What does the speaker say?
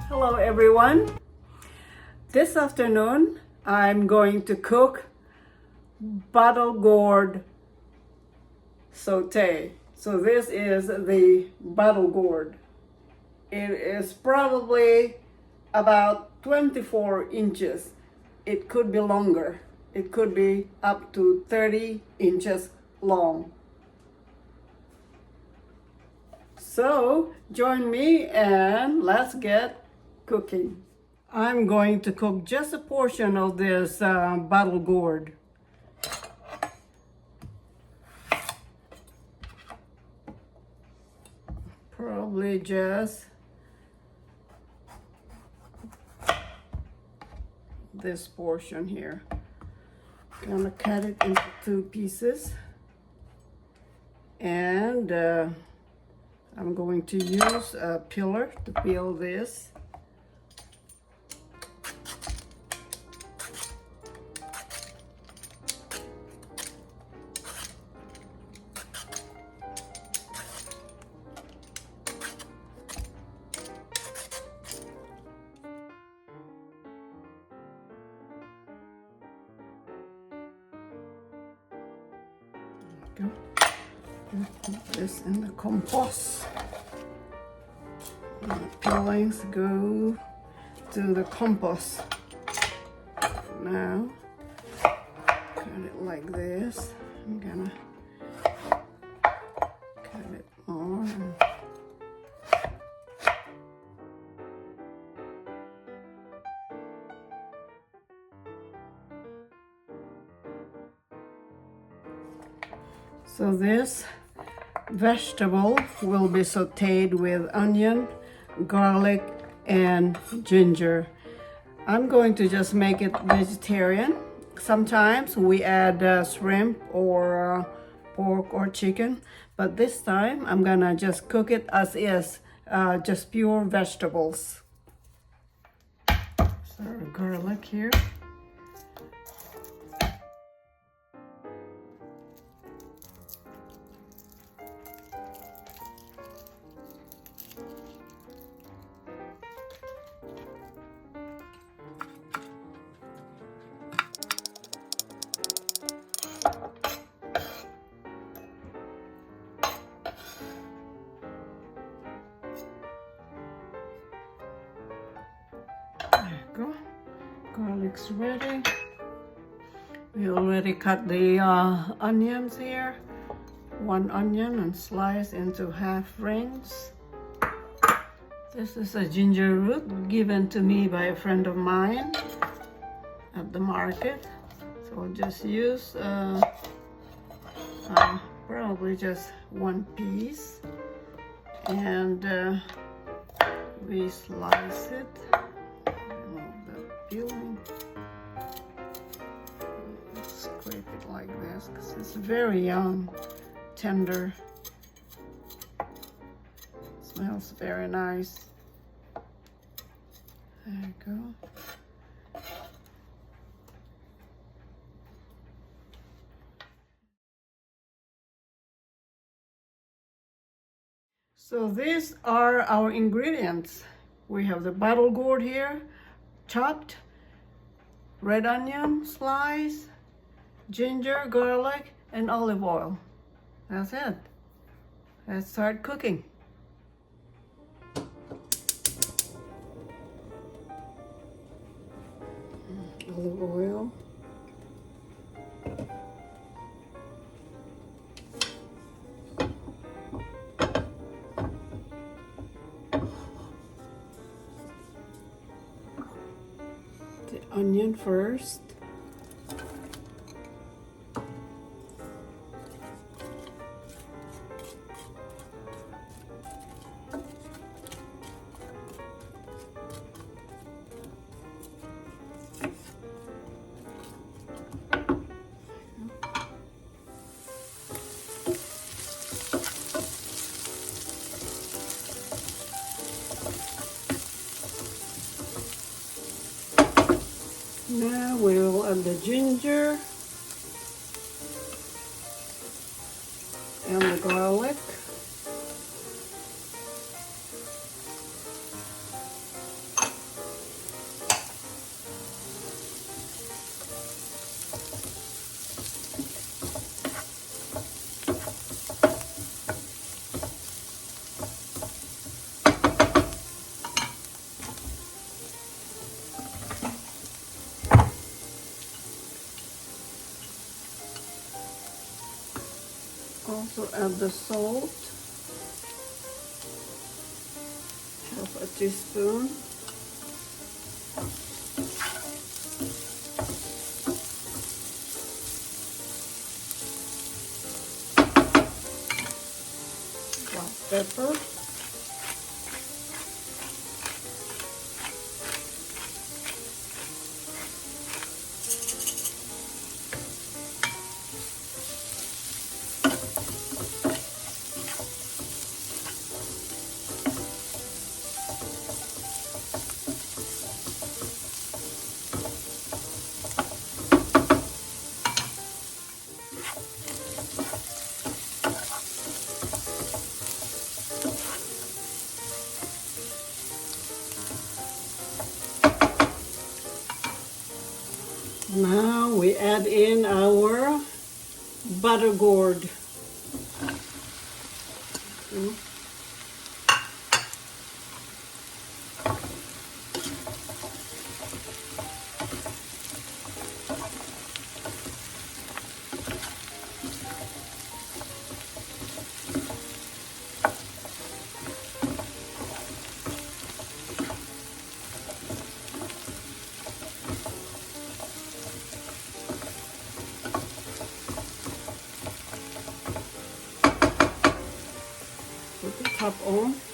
Hello everyone. This afternoon I'm going to cook bottle gourd saute. So this is the bottle gourd. It is probably about 24 inches. It could be longer. It could be up to 30 inches long. So join me and let's get cooking. I'm going to cook just a portion of this bottle gourd. Probably just this portion here. Gonna cut it into 2 pieces, and I'm going to use a peeler to peel this. Go. Put this in the compost. The peelings go to the compost. Now, cut it like this. I'm gonna cut it more. So this vegetable will be sauteed with onion, garlic, and ginger. I'm going to just make it vegetarian. Sometimes we add shrimp or pork or chicken, but this time I'm gonna just cook it as is, just pure vegetables. So garlic here. Go. Garlic's ready. We already cut the onions here. 1 onion and slice into half rings. This is a ginger root given to me by a friend of mine at the market. So I'll just use probably just 1 piece, and we slice it. Peeling. Scrape it like this because it's very young, tender. Smells very nice. There you go. So these are our ingredients. We have the bottle gourd here, chopped, red onion slice, ginger, garlic, and olive oil. That's it. Let's start cooking. Olive oil. Onion first. Now we'll add the ginger and the garlic. add the salt, half a teaspoon. Black pepper. Now we add in our butter gourd. Put the top on.